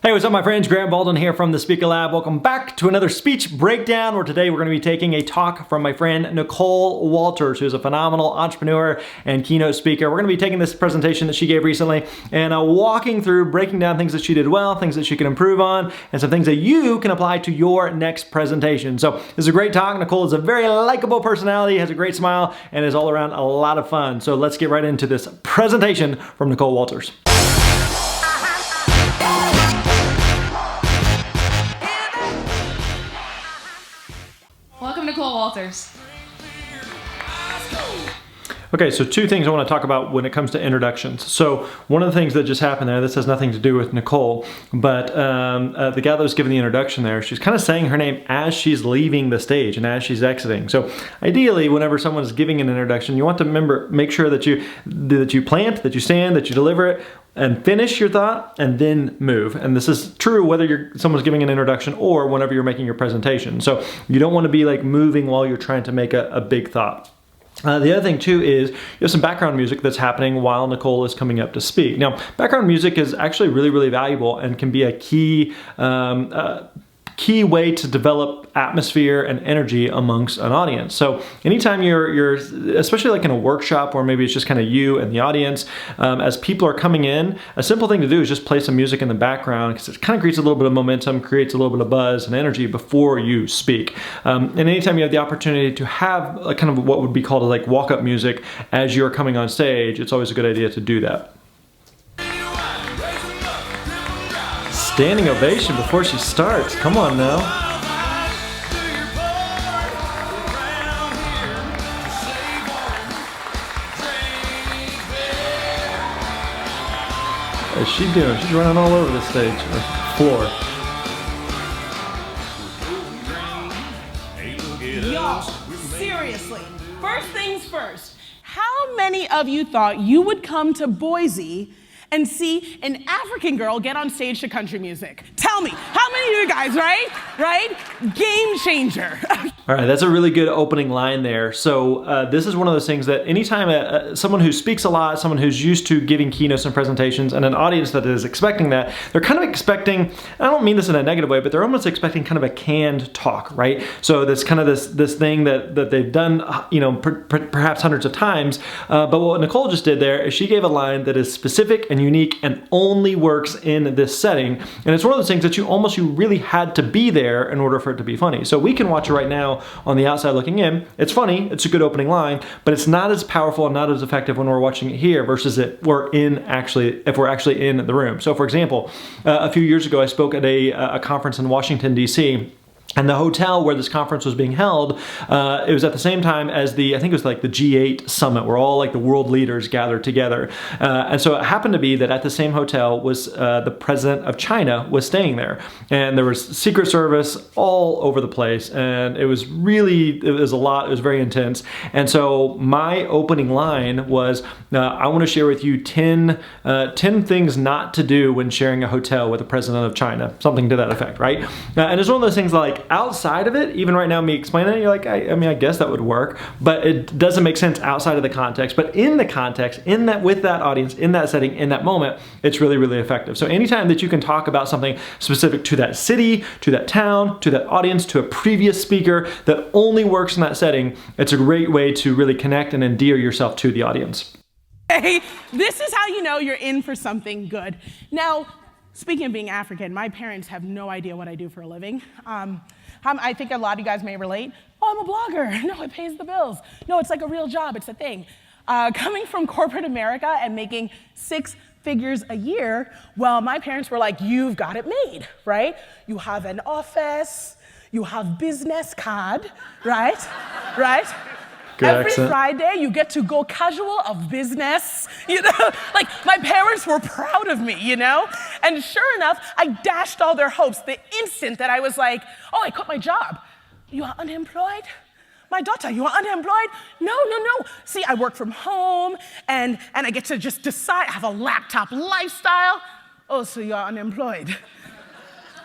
Hey, what's up my friends? Grant Baldwin here from the Speaker Lab. Welcome back to another speech breakdown where today we're going to be taking a talk from my friend Nicole Walter, who's a phenomenal entrepreneur and keynote speaker. We're going to be taking this presentation that she gave recently and walking through, breaking down things that she did well, things that she can improve on, and some things that you can apply to your next presentation. So this is a great talk. Nicole is a very likable personality, has a great smile, and is all around a lot of fun. So let's get right into this presentation from Nicole Walters. Welcome, Nicole Walters. Okay, so two things I want to talk about when it comes to introductions. So one of the things that just happened there, this has nothing to do with Nicole, but the gal that was giving the introduction there, she's kind of saying her name as she's leaving the stage and as she's exiting. So ideally, whenever someone is giving an introduction, you want to make sure that you plant, that you stand, that you deliver it, and finish your thought and then move. And this is true whether someone's giving an introduction or whenever you're making your presentation. So you don't want to be like moving while you're trying to make a big thought. The other thing too is you have some background music that's happening while Nicole is coming up to speak. Now, background music is actually really valuable and can be a key way to develop atmosphere and energy amongst an audience. So anytime you're especially like in a workshop where maybe it's just kind of you and the audience, as people are coming in, a simple thing to do is just play some music in the background because it kind of creates a little bit of momentum, creates a little bit of buzz and energy before you speak. And anytime you have the opportunity to have a kind of what would be called like walk-up music as you're coming on stage, it's always a good idea to do that. Standing ovation before she starts. Come on now. What's she doing? She's running all over the stage or floor. Y'all, seriously, first things first. How many of you thought you would come to Boise and see an African girl get on stage to country music? Tell me, how many of you guys, right? Game changer. All right, that's a really good opening line there. So this is one of those things that anytime someone who speaks a lot, someone who's used to giving keynotes and presentations, and an audience that is expecting that, they're kind of expecting, I don't mean this in a negative way, but they're almost expecting kind of a canned talk, right? So that's kind of this thing that they've done, perhaps hundreds of times. But what Nicole just did there is she gave a line that is specific and unique and only works in this setting. And it's one of those things that you really had to be there in order for it to be funny. So we can watch it right now on the outside looking in. It's funny, it's a good opening line, but it's not as powerful and not as effective when we're watching it here versus if we're actually in the room. So for example, a few years ago I spoke at a conference in Washington, D.C., and the hotel where this conference was being held, it was at the same time as I think it was like the G8 summit where all like the world leaders gathered together. And so it happened to be that at the same hotel was the president of China was staying there. And there was Secret Service all over the place. And it was a lot, it was very intense. And so my opening line was, I want to share with you 10 things not to do when sharing a hotel with the president of China. Something to that effect, right? And it's one of those things like, outside of it, even right now me explaining it, you're like, I mean, I guess that would work, but it doesn't make sense outside of the context. But in the context, with that audience, in that setting, in that moment, it's really effective. So anytime that you can talk about something specific to that city, to that town, to that audience, to a previous speaker that only works in that setting, it's a great way to really connect and endear yourself to the audience. Hey, this is how you know you're in for something good. Now, speaking of being African, my parents have no idea what I do for a living. I think a lot of you guys may relate. Oh, I'm a blogger. No, it pays the bills. No, it's like a real job. It's a thing. Coming from corporate America and making 6 figures a year, well, my parents were like, you've got it made, right? You have an office. You have business card, right? Right? Good Every accent. Friday, you get to go casual of business, Like, my parents were proud of me, And sure enough, I dashed all their hopes the instant that I was like, oh, I quit my job. You are unemployed? My daughter, you are unemployed? No. See, I work from home, and I get to just decide. I have a laptop lifestyle. Oh, so you are unemployed.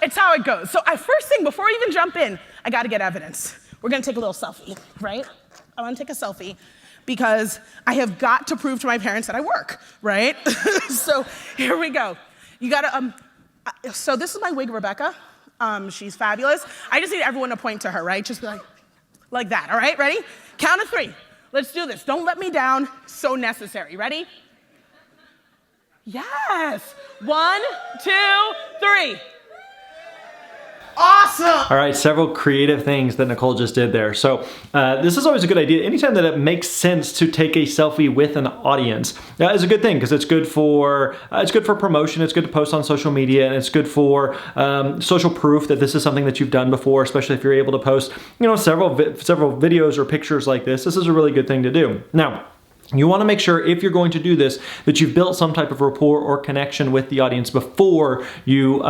It's how it goes. So first thing, before I even jump in, I got to get evidence. We're going to take a little selfie, right? I want to take a selfie because I have got to prove to my parents that I work, right? So here we go. You gotta So this is my wig, Rebecca. She's fabulous. I just need everyone to point to her, right? Just be like that, all right? Ready? Count of 3. Let's do this. Don't let me down. So necessary. Ready? Yes. 1, 2, 3. Awesome! All right, several creative things that Nicole just did there. So this is always a good idea. Anytime that it makes sense to take a selfie with an audience, that is a good thing because it's good for promotion. It's good to post on social media, and it's good for social proof that this is something that you've done before. Especially if you're able to post, several videos or pictures like this. This is a really good thing to do. Now, you want to make sure if you're going to do this that you've built some type of rapport or connection with the audience before you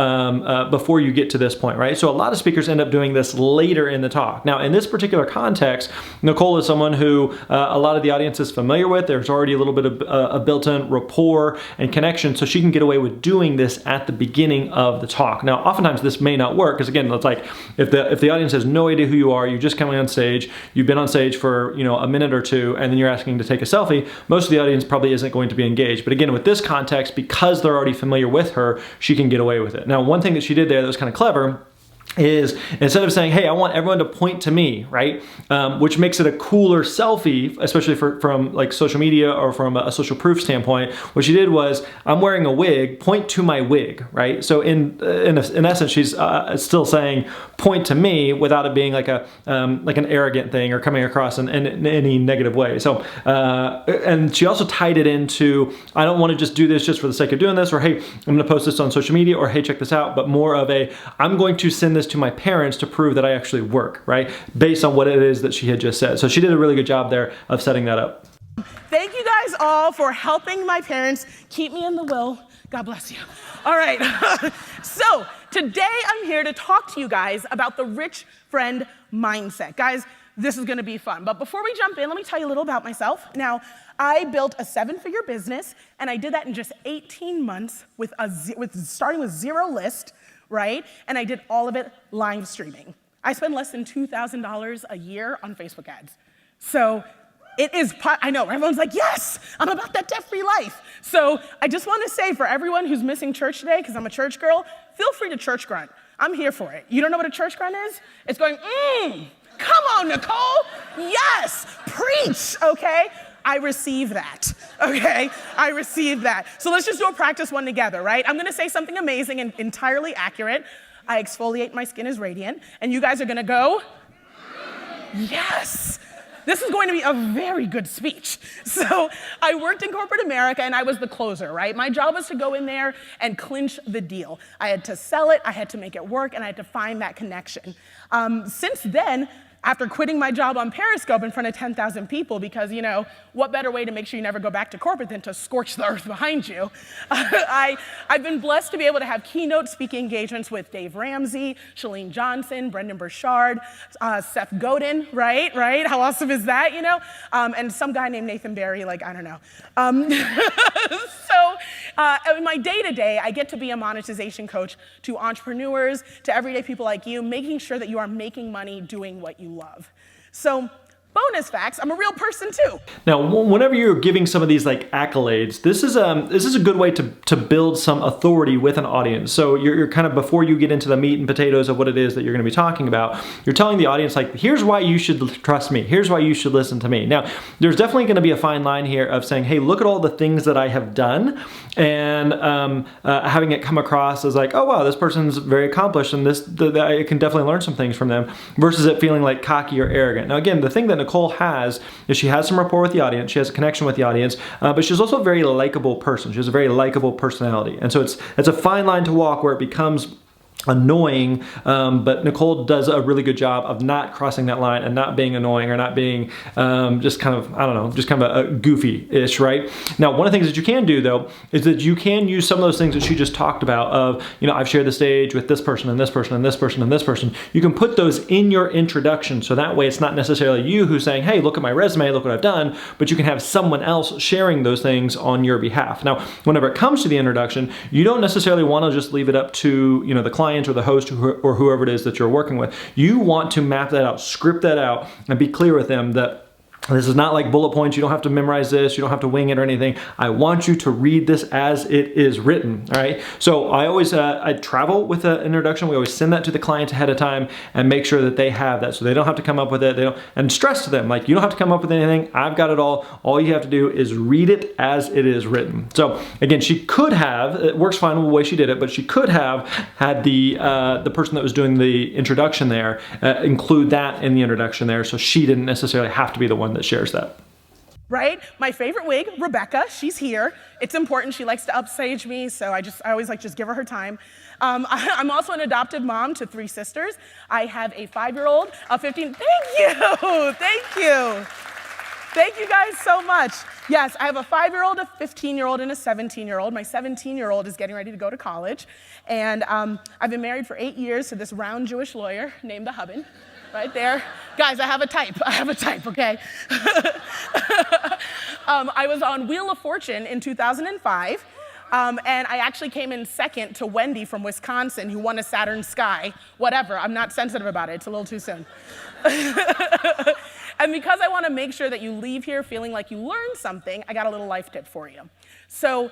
get to this point, right? So a lot of speakers end up doing this later in the talk. Now, in this particular context, Nicole is someone who a lot of the audience is familiar with. There's already a little bit of a built-in rapport and connection, so she can get away with doing this at the beginning of the talk. Now, oftentimes this may not work because again, it's like if the audience has no idea who you are, you're just coming on stage, you've been on stage for a minute or two, and then you're asking to take a selfie. Most of the audience probably isn't going to be engaged. But again, with this context, because they're already familiar with her, she can get away with it. Now, one thing that she did there that was kind of clever is instead of saying, hey, I want everyone to point to me, right? Which makes it a cooler selfie, especially from like social media or from a social proof standpoint. What she did was, I'm wearing a wig, point to my wig, right? So in essence, she's still saying, point to me without it being like an arrogant thing or coming across in any negative way. So, and she also tied it into, I don't want to just do this just for the sake of doing this, or hey, I'm gonna post this on social media, or hey, check this out, but more of a, I'm going to send this to my parents to prove that I actually work, right? Based on what it is that she had just said. So she did a really good job there of setting that up. Thank you guys all for helping my parents keep me in the will. God bless you. All right. So today I'm here to talk to you guys about the rich friend mindset. Guys, this is going to be fun. But before we jump in, let me tell you a little about myself. Now, I built a 7-figure business, and I did that in just 18 months starting with 0 list, right? And I did all of it live streaming. I spend less than $2,000 a year on Facebook ads. So it is, I know, everyone's like, yes, I'm about that debt-free life. So I just want to say for everyone who's missing church today, because I'm a church girl, feel free to church grunt. I'm here for it. You don't know what a church grunt is? It's going, come on, Nicole. Yes, preach, okay? I receive that, okay? I receive that. So let's just do a practice one together, right? I'm gonna say something amazing and entirely accurate. I exfoliate, my skin is radiant, and you guys are gonna go, yes. This is going to be a very good speech. So I worked in corporate America and I was the closer, right? My job was to go in there and clinch the deal. I had to sell it, I had to make it work, and I had to find that connection. Since then, after quitting my job on Periscope in front of 10,000 people, because, what better way to make sure you never go back to corporate than to scorch the earth behind you? I've been blessed to be able to have keynote speaking engagements with Dave Ramsey, Chalene Johnson, Brendan Burchard, Seth Godin, right? How awesome is that, And some guy named Nathan Barry, I don't know. So in my day-to-day, I get to be a monetization coach to entrepreneurs, to everyday people like you, making sure that you are making money doing what you love. So, bonus facts, I'm a real person too. Now, whenever you're giving some of these accolades, this is a good way to build some authority with an audience. So you're kind of, before you get into the meat and potatoes of what it is that you're going to be talking about, you're telling the audience here's why you should trust me. Here's why you should listen to me. Now, there's definitely going to be a fine line here of saying, hey, look at all the things that I have done, and having it come across as oh wow, this person's very accomplished, and I can definitely learn some things from them, versus it feeling cocky or arrogant. Now, again, the thing that Nicole has is she has some rapport with the audience, she has a connection with the audience, but she's also a very likable person. She has a very likable personality. And so it's a fine line to walk where it becomes annoying, but Nicole does a really good job of not crossing that line and not being annoying or not being just kind of a goofy-ish, right? Now, one of the things that you can do though is that you can use some of those things that she just talked about of, I've shared the stage with this person and this person and this person and this person. You can put those in your introduction, so that way it's not necessarily you who's saying, hey, look at my resume, look what I've done, but you can have someone else sharing those things on your behalf. Now, whenever it comes to the introduction, you don't necessarily want to just leave it up to, the client or the host or whoever it is that you're working with. You want to map that out, script that out, and be clear with them that This is not like bullet points. You don't have to memorize this. You don't have to wing it or anything. I want you to read this as it is written, all right? So I always, I travel with an introduction. We always send that to the client ahead of time and make sure that they have that so they don't have to come up with it. And stress to them, like, you don't have to come up with anything. I've got it all. All you have to do is read it as it is written. So again, she could have, it works fine with the way she did it, but she could have had the person that was doing the introduction there include that in the introduction there, so she didn't necessarily have to be the one that shares that. Right? My favorite wig, Rebecca, she's here. It's important. She likes to upstage me, so I always like just give her time. I'm also an adoptive mom to 3 sisters. I have a 5-year-old, a 15. Thank you, thank you. Thank you guys so much. Yes, I have a 5-year-old, a 15-year-old, and a 17-year-old. My 17-year-old is getting ready to go to college. And I've been married for 8 years to this round Jewish lawyer named the Hubban, right there. Guys, I have a type, okay? I was on Wheel of Fortune in 2005. And I actually came in second to Wendy from Wisconsin, who won a Saturn Sky. Whatever, I'm not sensitive about it. It's a little too soon. And because I want to make sure that you leave here feeling like you learned something, I got a little life tip for you. So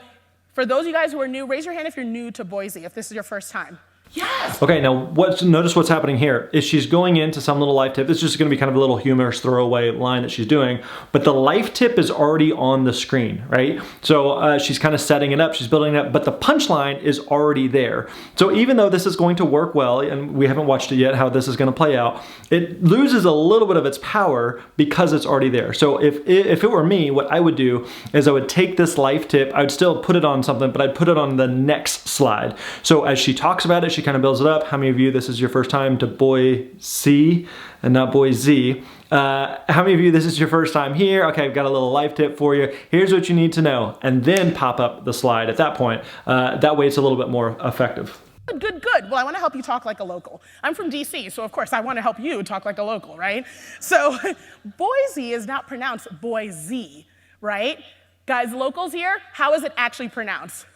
for those of you guys who are new, raise your hand if you're new to Boise, if this is your first time. Yes! Okay, now notice what's happening here is she's going into some little life tip. It's just gonna be kind of a little humorous throwaway line that she's doing, but the life tip is already on the screen, right? So she's kind of setting it up, she's building it up, but the punchline is already there. So even though this is going to work well, and we haven't watched it yet, how this is gonna play out, it loses a little bit of its power because it's already there. So if it were me, what I would do is I would take this life tip, I would still put it on something, but I'd put it on the next slide. So as she talks about it, she kind of builds it up. How many of you, this is your first time to Boise and not Boise? How many of you, this is your first time here? Okay, I've got a little life tip for you. Here's what you need to know. And then pop up the slide at that point. That way it's a little bit more effective. Good. Well, I want to help you talk like a local. I'm from DC, so of course I want to help you talk like a local, right? So Boise is not pronounced Boise, right? Guys, locals here, how is it actually pronounced?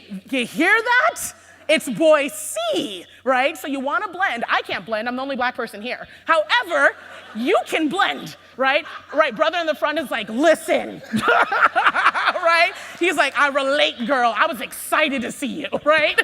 Boise. You hear that? It's Boise, right? So you want to blend. I can't blend. I'm the only black person here. However, you can blend, right? Right, brother in the front is like, listen, right? He's like, I relate, girl. I was excited to see you, right?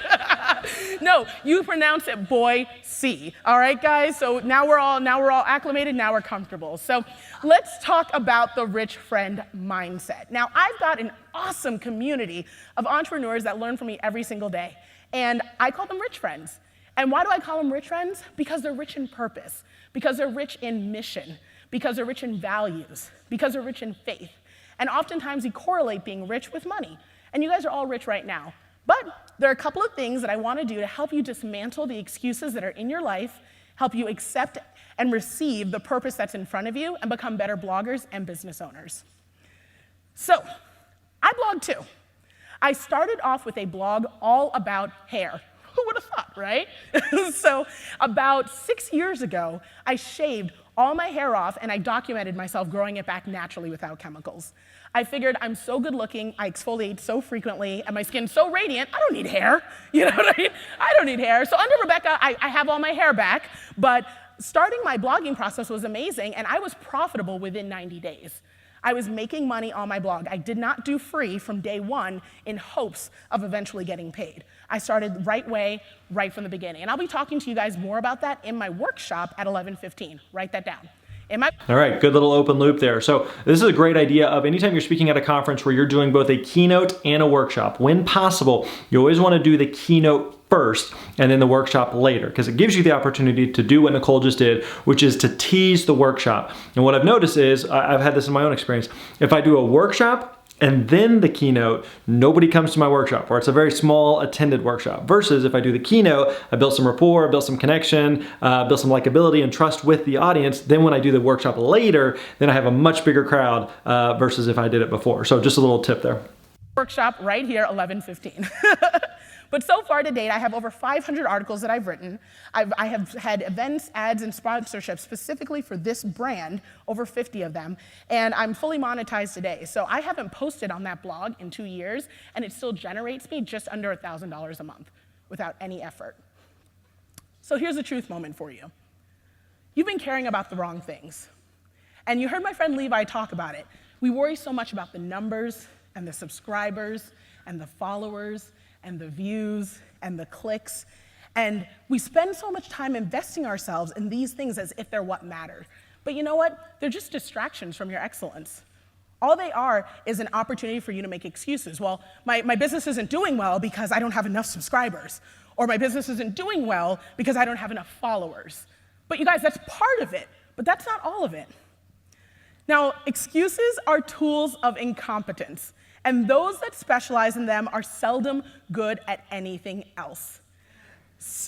No, you pronounce it Boise, all right, guys? So now we're all acclimated, now we're comfortable. So let's talk about the rich friend mindset. Now, I've got an awesome community of entrepreneurs that learn from me every single day. And I call them rich friends. And why do I call them rich friends? Because they're rich in purpose, because they're rich in mission, because they're rich in values, because they're rich in faith. And oftentimes we correlate being rich with money. And you guys are all rich right now. But there are a couple of things that I want to do to help you dismantle the excuses that are in your life, help you accept and receive the purpose that's in front of you, and become better bloggers and business owners. So, I blog too. I started off with a blog all about hair. Who would have thought, right? So about 6 years ago, I shaved all my hair off and I documented myself growing it back naturally without chemicals. I figured I'm so good looking, I exfoliate so frequently, and my skin's so radiant, I don't need hair. You know what I mean? I don't need hair. So under Rebecca, I have all my hair back, but starting my blogging process was amazing, and I was profitable within 90 days. I was making money on my blog. I did not do free from day one in hopes of eventually getting paid. I started the right way, right from the beginning. And I'll be talking to you guys more about that in my workshop at 11:15. Write that down. All right, good little open loop there. So this is a great idea of anytime you're speaking at a conference where you're doing both a keynote and a workshop. When possible, you always want to do the keynote first and then the workshop later, because it gives you the opportunity to do what Nicole just did, which is to tease the workshop. And what I've noticed is, I've had this in my own experience, if I do a workshop and then the keynote, nobody comes to my workshop, or it's a very small attended workshop. Versus if I do the keynote, I build some rapport, build some connection, build some likability and trust with the audience. Then when I do the workshop later, then I have a much bigger crowd versus if I did it before. So just a little tip there. Workshop right here, 11:15. But so far to date, I have over 500 articles that I've written. I have had events, ads, and sponsorships specifically for this brand, over 50 of them, and I'm fully monetized today. So I haven't posted on that blog in 2 years, and it still generates me just under $1,000 a month without any effort. So here's a truth moment for you. You've been caring about the wrong things. And you heard my friend Levi talk about it. We worry so much about the numbers and the subscribers and the followers and the views and the clicks. And we spend so much time investing ourselves in these things as if they're what matter. But you know what? They're just distractions from your excellence. All they are is an opportunity for you to make excuses. Well, my business isn't doing well because I don't have enough subscribers. Or my business isn't doing well because I don't have enough followers. But you guys, that's part of it, but that's not all of it. Now, excuses are tools of incompetence, and those that specialize in them are seldom good at anything else.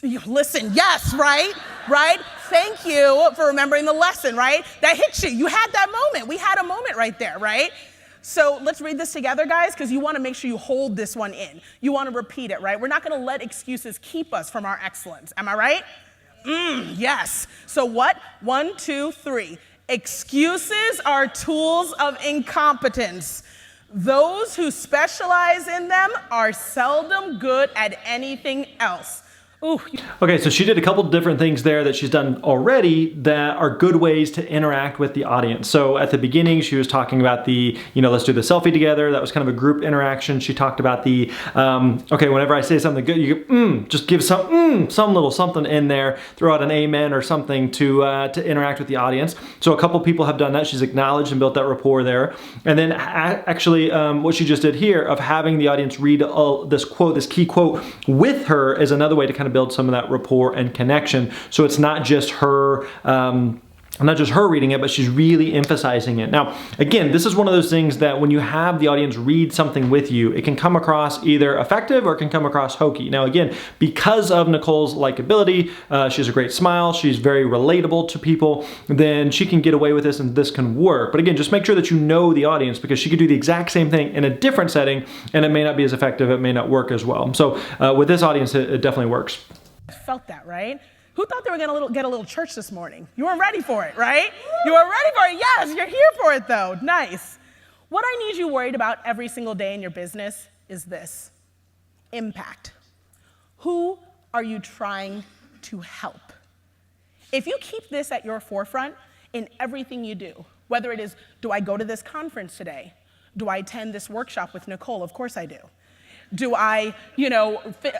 Listen, yes, right? Thank you for remembering the lesson, right? That hit you. You had that moment. We had a moment right there, right? So let's read this together, guys, because you want to make sure you hold this one in. You want to repeat it, right? We're not going to let excuses keep us from our excellence. Am I right? Yes. So what? 1, 2, 3. Excuses are tools of incompetence. Those who specialize in them are seldom good at anything else. Ooh. Okay, so she did a couple different things there that she's done already that are good ways to interact with the audience. So at the beginning, she was talking about the, let's do the selfie together. That was kind of a group interaction. She talked about the, okay, whenever I say something good, you go, just give some little something in there, throw out an amen or something to interact with the audience. So a couple people have done that. She's acknowledged and built that rapport there. And then actually what she just did here of having the audience read this key quote with her is another way to kind of build some of that rapport and connection. So it's not just her reading it, but she's really emphasizing it. Now, again, this is one of those things that when you have the audience read something with you, it can come across either effective or it can come across hokey. Now, again, because of Nicole's likability, she has a great smile, she's very relatable to people, then she can get away with this and this can work. But again, just make sure that you know the audience because she could do the exact same thing in a different setting and it may not be as effective, it may not work as well. So with this audience, it definitely works. Felt that, right? Who thought they were going to get a little church this morning? You weren't ready for it, right? You were ready for it. Yes, you're here for it, though. Nice. What I need you worried about every single day in your business is this: impact. Who are you trying to help? If you keep this at your forefront in everything you do, whether it is, do I go to this conference today? Do I attend this workshop with Nicole? Of course I do. Do I,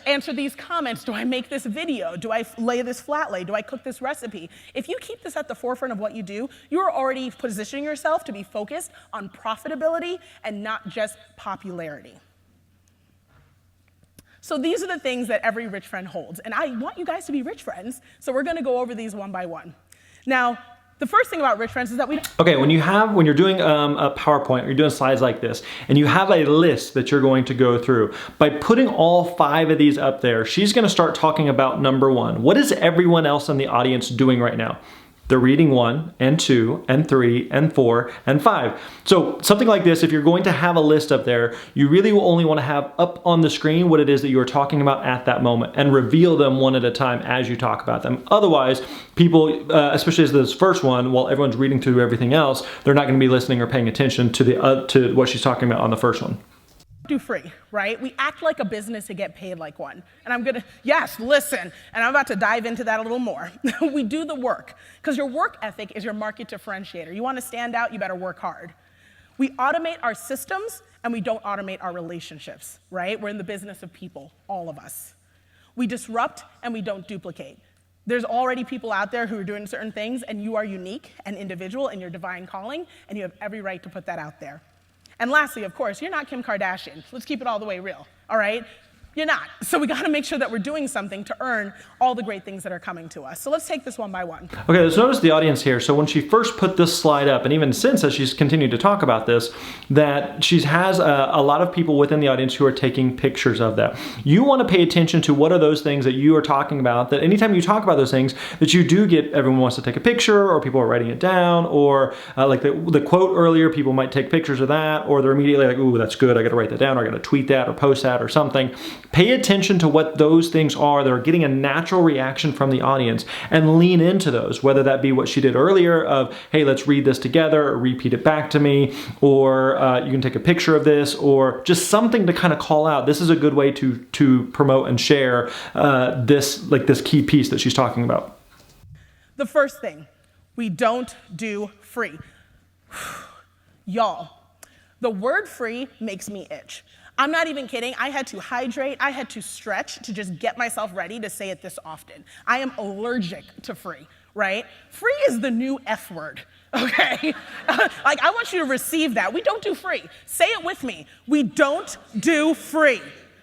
answer these comments? Do I make this video? Do I lay this flat lay? Do I cook this recipe? If you keep this at the forefront of what you do, you're already positioning yourself to be focused on profitability and not just popularity. So these are the things that every rich friend holds. And I want you guys to be rich friends, so we're going to go over these one by one. Now, the first thing about rich friends is that Okay, when you're doing a PowerPoint, or you're doing slides like this, and you have a list that you're going to go through, by putting all 5 of these up there, she's gonna start talking about number 1. What is everyone else in the audience doing right now? They're reading 1 and 2 and 3 and 4 and 5. So something like this, if you're going to have a list up there, you really will only want to have up on the screen what it is that you are talking about at that moment and reveal them one at a time as you talk about them. Otherwise, people, especially as this first one, while everyone's reading through everything else, they're not going to be listening or paying attention to what she's talking about on the first one. Do free, right? We act like a business to get paid like one. And yes, listen, and I'm about to dive into that a little more. We do the work, because your work ethic is your market differentiator. You want to stand out, you better work hard. We automate our systems, and we don't automate our relationships, right? We're in the business of people, all of us. We disrupt, and we don't duplicate. There's already people out there who are doing certain things, and you are unique and individual in your divine calling, and you have every right to put that out there. And lastly, of course, you're not Kim Kardashian. Let's keep it all the way real, all right? You're not. So we got to make sure that we're doing something to earn all the great things that are coming to us. So let's take this one by one. Okay, let's notice the audience here. So when she first put this slide up, and even since as she's continued to talk about this, that she has a lot of people within the audience who are taking pictures of that. You want to pay attention to what are those things that you are talking about, that anytime you talk about those things, that you do get everyone wants to take a picture, or people are writing it down, or like the quote earlier, people might take pictures of that, or they're immediately like, ooh, that's good, I got to write that down, or I got to tweet that, or post that, or something. Pay attention to what those things are that are getting a natural reaction from the audience and lean into those, whether that be what she did earlier of, hey, let's read this together, or repeat it back to me, or you can take a picture of this, or just something to kind of call out. This is a good way to promote and share this key piece that she's talking about. The first thing, we don't do free. Y'all, the word free makes me itch. I'm not even kidding. I had to hydrate. I had to stretch to just get myself ready to say it this often. I am allergic to free, right? Free is the new F word, okay? Like, I want you to receive that. We don't do free. Say it with me. We don't do free,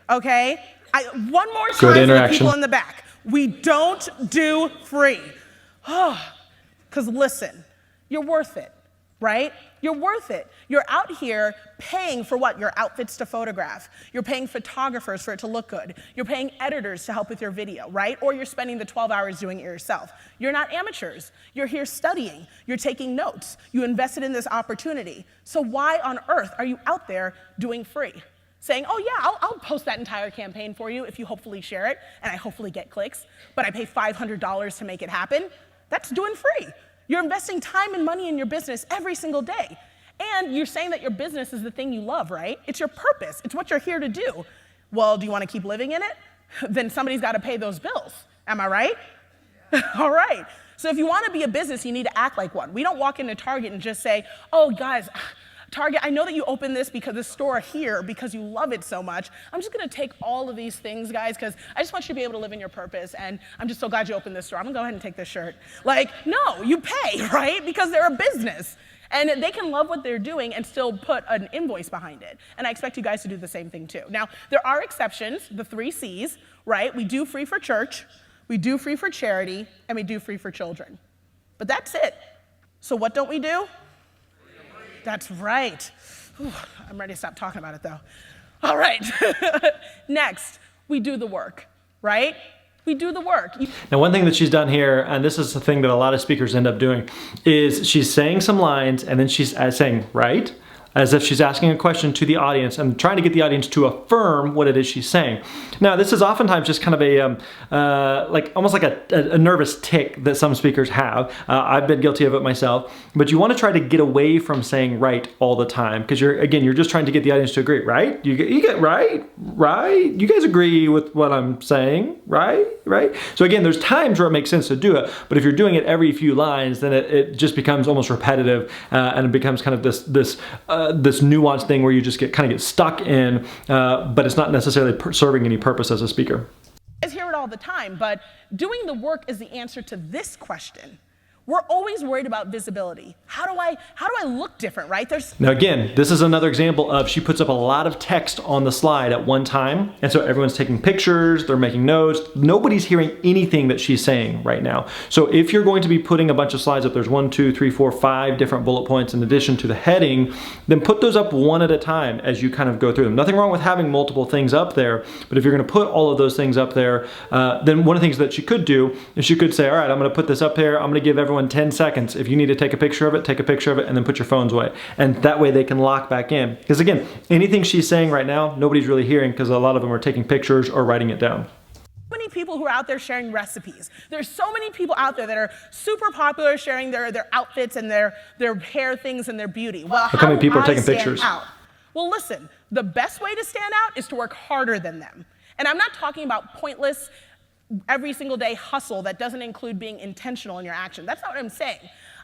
okay? One more time for the people in the back. We don't do free. Because listen, you're worth it, right? You're worth it. You're out here paying for what? Your outfits to photograph. You're paying photographers for it to look good. You're paying editors to help with your video, right? Or you're spending the 12 hours doing it yourself. You're not amateurs. You're here studying. You're taking notes. You invested in this opportunity. So why on earth are you out there doing free? Saying, oh yeah, I'll post that entire campaign for you if you hopefully share it, and I hopefully get clicks, but I pay $500 to make it happen. That's doing free. You're investing time and money in your business every single day. And you're saying that your business is the thing you love, right? It's your purpose. It's what you're here to do. Well, do you want to keep living in it? Then somebody's got to pay those bills. Am I right? All right. So if you want to be a business, you need to act like one. We don't walk into Target and just say, oh, guys, Target, I know that you opened this store here because you love it so much. I'm just going to take all of these things, guys, because I just want you to be able to live in your purpose, and I'm just so glad you opened this store. I'm going to go ahead and take this shirt. Like, no, you pay, right? Because they're a business. And they can love what they're doing and still put an invoice behind it. And I expect you guys to do the same thing too. Now, there are exceptions, the 3 C's, right? We do free for church, we do free for charity, and we do free for children. But that's it. So what don't we do? That's right. Whew, I'm ready to stop talking about it though. All right. Next, we do the work, right? We do the work. Now, one thing that she's done here, and this is the thing that a lot of speakers end up doing, is she's saying some lines and then she's saying, right? As if she's asking a question to the audience and trying to get the audience to affirm what it is she's saying. Now, this is oftentimes just kind of a, almost like a nervous tick that some speakers have. I've been guilty of it myself, but you want to try to get away from saying right all the time because you're just trying to get the audience to agree, right? You get right? You guys agree with what I'm saying, right? So again, there's times where it makes sense to do it, but if you're doing it every few lines, then it just becomes almost repetitive and it becomes kind of this nuanced thing where you just get stuck in, but it's not necessarily serving any purpose as a speaker. I hear it all the time, but doing the work is the answer to this question. We're always worried about visibility. How do I look different, right? Now again, this is another example of she puts up a lot of text on the slide at one time, and so everyone's taking pictures, they're making notes, nobody's hearing anything that she's saying right now. So if you're going to be putting a bunch of slides up, there's 1, 2, 3, 4, 5 different bullet points in addition to the heading, then put those up one at a time as you kind of go through them. Nothing wrong with having multiple things up there, but if you're gonna put all of those things up there, then one of the things that she could do is she could say, all right, I'm gonna put this up here, I'm gonna give everyone 10 seconds. If you need to take a picture of it, take a picture of it, and then put your phones away. And that way they can lock back in. Because again, anything she's saying right now, nobody's really hearing because a lot of them are taking pictures or writing it down. So many people who are out there sharing recipes. There's so many people out there that are super popular sharing their outfits and their hair things and their beauty. Well, how many people are taking pictures? Well, listen, the best way to stand out is to work harder than them. And I'm not talking about pointless every single day hustle that doesn't include being intentional in your action. That's not what I'm saying.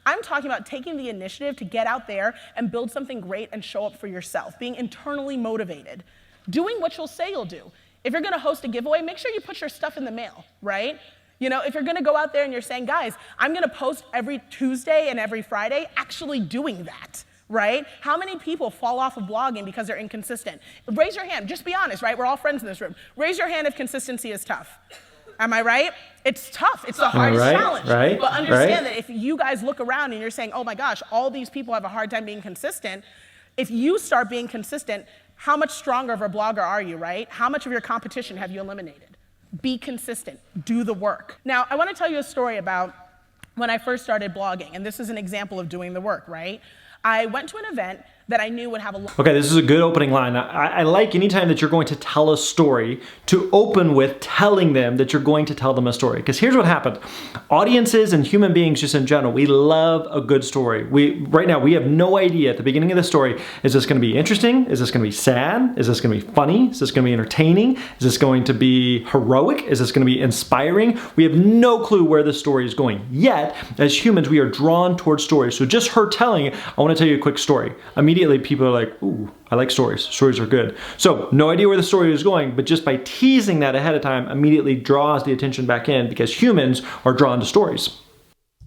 I'm talking about taking the initiative to get out there and build something great and show up for yourself, being internally motivated, doing what you'll say you'll do. If you're gonna host a giveaway, make sure you put your stuff in the mail, right? You know, if you're gonna go out there and you're saying, guys, I'm gonna post every Tuesday and every Friday, actually doing that, right? How many people fall off of blogging because they're inconsistent? Raise your hand, just be honest, right? We're all friends in this room. Raise your hand if consistency is tough. Am I right? It's tough. It's the hardest challenge. But understand that if you guys look around and you're saying, oh my gosh, all these people have a hard time being consistent, if you start being consistent, how much stronger of a blogger are you, right? How much of your competition have you eliminated? Be consistent. Do the work. Now, I want to tell you a story about when I first started blogging, and this is an example of doing the work, right? I went to an event that I knew would have a Okay, this is a good opening line. I like anytime that you're going to tell a story to open with telling them that you're going to tell them a story. Because here's what happens. Audiences and human beings just in general, we love a good story. Right now, we have no idea at the beginning of the story, is this going to be interesting? Is this going to be sad? Is this going to be funny? Is this going to be entertaining? Is this going to be heroic? Is this going to be inspiring? We have no clue where this story is going. Yet, as humans, we are drawn towards stories. So just her telling it, I want to tell you a quick story. Immediately, people are like, ooh, I like stories. Stories are good. So no idea where the story is going, but just by teasing that ahead of time immediately draws the attention back in because humans are drawn to stories.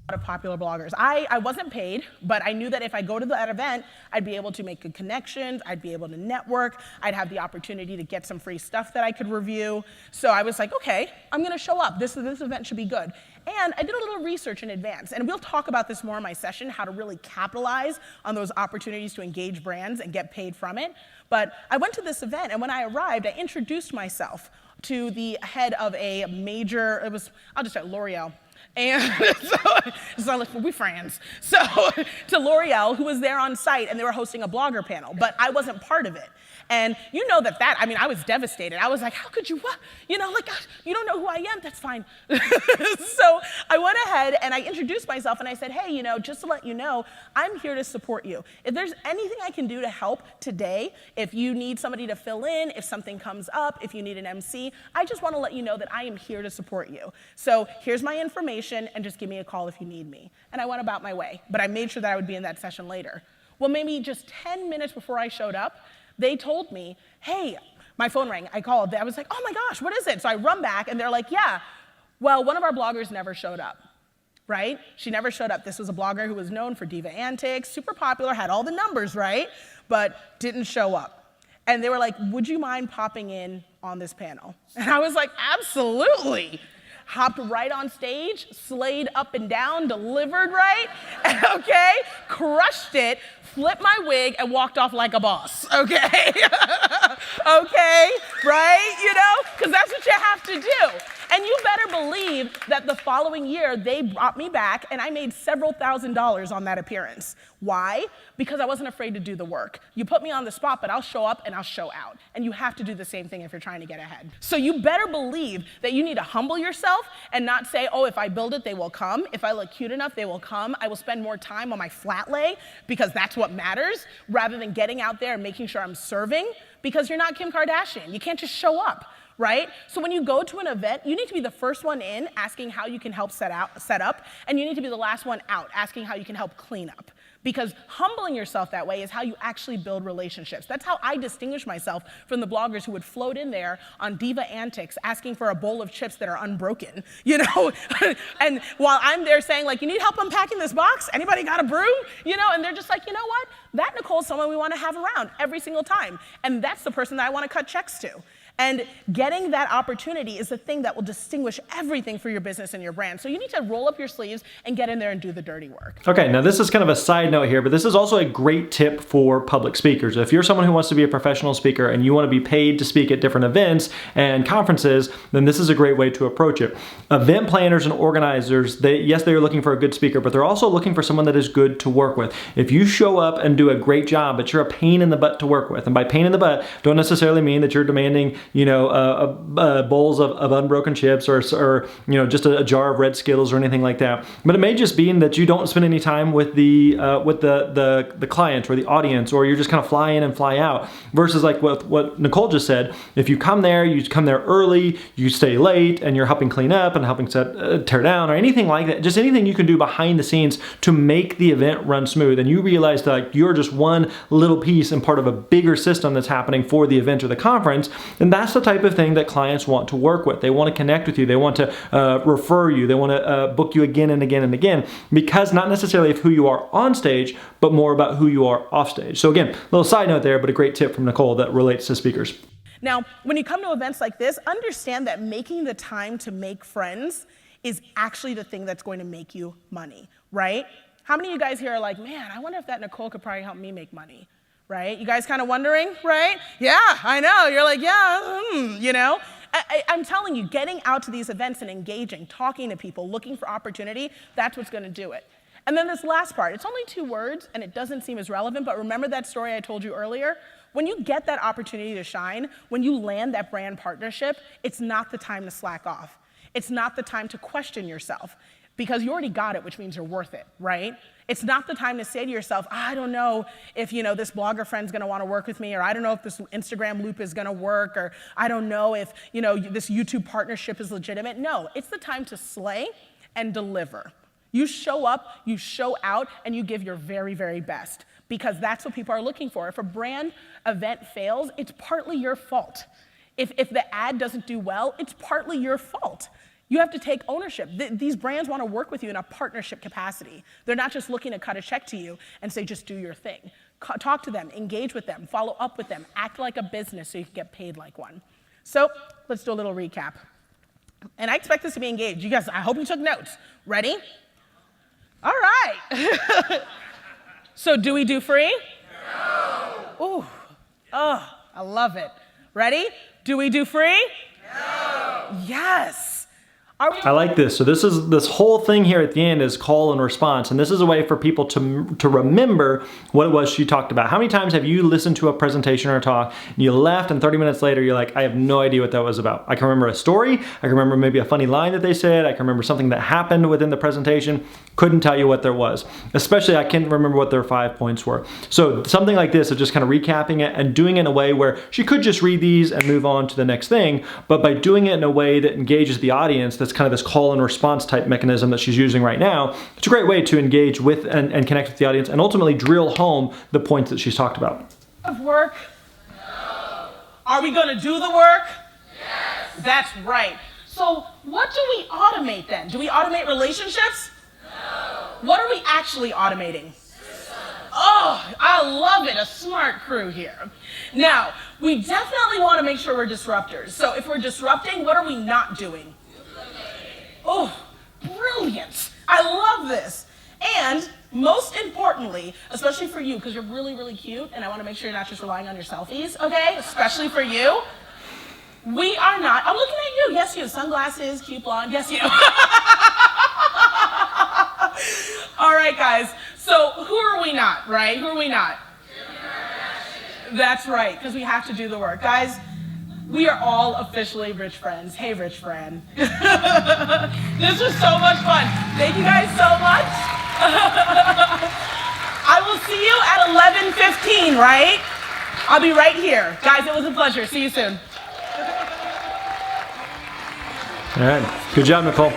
Of popular bloggers. I wasn't paid, but I knew that if I go to that event, I'd be able to make good connections, I'd be able to network, I'd have the opportunity to get some free stuff that I could review. So I was like, okay, I'm gonna show up. This event should be good. And I did a little research in advance, and we'll talk about this more in my session, how to really capitalize on those opportunities to engage brands and get paid from it. But I went to this event, and when I arrived, I introduced myself to the head of a major, I'll just say L'Oreal. And so like, we're friends. So to L'Oreal, who was there on site, and they were hosting a blogger panel, but I wasn't part of it. And you know I mean, I was devastated. I was like, how could you, what? You know, like, you don't know who I am, that's fine. So I went ahead and I introduced myself and I said, hey, you know, just to let you know, I'm here to support you. If there's anything I can do to help today, if you need somebody to fill in, if something comes up, if you need an MC, I just want to let you know that I am here to support you. So here's my information and just give me a call if you need me. And I went about my way, but I made sure that I would be in that session later. Well, maybe just 10 minutes before I showed up, they told me, hey, my phone rang, I called, I was like, oh my gosh, what is it? So I run back and they're like, yeah, well, one of our bloggers never showed up, right? She never showed up. This was a blogger who was known for diva antics, super popular, had all the numbers, right? But didn't show up. And they were like, would you mind popping in on this panel? And I was like, absolutely. Hopped right on stage, slayed up and down, delivered right, okay, crushed it, flipped my wig, and walked off like a boss, okay? Okay, right, you know, because that's what you have to do. And you better believe that the following year, they brought me back, and I made several $1,000s on that appearance. Why? Because I wasn't afraid to do the work. You put me on the spot, but I'll show up and I'll show out. And you have to do the same thing if you're trying to get ahead. So you better believe that you need to humble yourself and not say, oh, if I build it, they will come. If I look cute enough, they will come. I will spend more time on my flat lay because that's what matters, rather than getting out there and making sure I'm serving, because you're not Kim Kardashian. You can't just show up. Right? So when you go to an event, you need to be the first one in asking how you can help set up, and you need to be the last one out asking how you can help clean up. Because humbling yourself that way is how you actually build relationships. That's how I distinguish myself from the bloggers who would float in there on diva antics asking for a bowl of chips that are unbroken, you know? And while I'm there saying, like, you need help unpacking this box? Anybody got a broom? You know, and they're just like, you know what? That Nicole's someone we want to have around every single time. And that's the person that I want to cut checks to. And getting that opportunity is the thing that will distinguish everything for your business and your brand. So you need to roll up your sleeves and get in there and do the dirty work. Okay, now this is kind of a side note here, but this is also a great tip for public speakers. If you're someone who wants to be a professional speaker and you want to be paid to speak at different events and conferences, then this is a great way to approach it. Event planners and organizers, yes, they're looking for a good speaker, but they're also looking for someone that is good to work with. If you show up and do a great job, but you're a pain in the butt to work with, and by pain in the butt, don't necessarily mean that you're demanding, you know, bowls of unbroken chips or you know, just a jar of red Skittles or anything like that. But it may just be that you don't spend any time with the client or the audience, or you're just kind of fly in and fly out. Versus like what Nicole just said, if you come there early, you stay late, and you're helping clean up and helping tear down or anything like that. Just anything you can do behind the scenes to make the event run smooth, and you realize that you're just one little piece and part of a bigger system that's happening for the event or the conference, and that's the type of thing that clients want to work with. They want to connect with you. They want to refer you. They want to book you again and again and again, because not necessarily of who you are on stage, but more about who you are off stage. So again, a little side note there, but a great tip from Nicole that relates to speakers. Now, when you come to events like this, understand that making the time to make friends is actually the thing that's going to make you money, right? How many of you guys here are like, man, I wonder if that Nicole could probably help me make money? Right? You guys kind of wondering, right? Yeah, I know. You're like, yeah, you know? I'm telling you, getting out to these events and engaging, talking to people, looking for opportunity, that's what's going to do it. And then this last part, it's only 2 words and it doesn't seem as relevant, but remember that story I told you earlier? When you get that opportunity to shine, when you land that brand partnership, it's not the time to slack off. It's not the time to question yourself because you already got it, which means you're worth it, right? It's not the time to say to yourself, I don't know if this blogger friend's gonna wanna work with me, or I don't know if this Instagram loop is gonna work, or I don't know if this YouTube partnership is legitimate. No, it's the time to slay and deliver. You show up, you show out, and you give your very, very best because that's what people are looking for. If a brand event fails, it's partly your fault. If the ad doesn't do well, it's partly your fault. You have to take ownership. These brands want to work with you in a partnership capacity. They're not just looking to cut a check to you and say, just do your thing. Talk to them, engage with them, follow up with them, act like a business so you can get paid like one. So let's do a little recap. And I expect this to be engaged. You guys, I hope you took notes. Ready? All right. So do we do free? No. Ooh. Oh, I love it. Ready? Do we do free? No. Yes. I like this. So this whole thing here at the end is call and response, and this is a way for people to remember what it was she talked about. How many times have you listened to a presentation or a talk, and you left, and 30 minutes later you're like, I have no idea what that was about. I can remember a story, I can remember maybe a funny line that they said, I can remember something that happened within the presentation, couldn't tell you what there was. Especially I can't remember what their 5 points were. So something like this of just kind of recapping it and doing it in a way where she could just read these and move on to the next thing, but by doing it in a way that engages the audience, that's kind of this call and response type mechanism that she's using right now, it's a great way to engage with and connect with the audience and ultimately drill home the points that she's talked about. Of work? No. Are we going to do the work? Yes. That's right. So what do we automate then? Do we automate relationships? No. What are we actually automating? Oh, I love it, a smart crew here. Now, we definitely want to make sure we're disruptors. So if we're disrupting, what are we not doing? Oh, brilliant. I love this. And most importantly, especially for you, because you're really, really cute, and I want to make sure you're not just relying on your selfies, okay? Especially for you. We are not, I'm looking at you. Yes, you. Sunglasses, cute blonde. Yes, you. All right, guys. So who are we not, right? Who are we not? That's right, because we have to do the work. Guys, we are all officially rich friends. Hey, rich friend. This was so much fun. Thank you guys so much. I will see you at 11:15, right? I'll be right here. Guys, it was a pleasure. See you soon. All right. Good job, Nicole.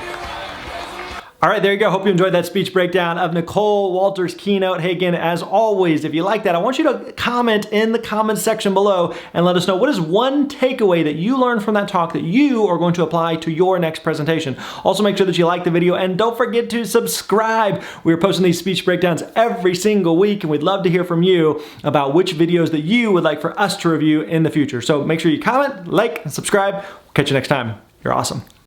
All right, there you go. Hope you enjoyed that speech breakdown of Nicole Walter's keynote. Hey, again, as always, if you like that, I want you to comment in the comments section below and let us know what is one takeaway that you learned from that talk that you are going to apply to your next presentation. Also, make sure that you like the video and don't forget to subscribe. We're posting these speech breakdowns every single week, and we'd love to hear from you about which videos that you would like for us to review in the future. So make sure you comment, like, and subscribe. We'll catch you next time. You're awesome.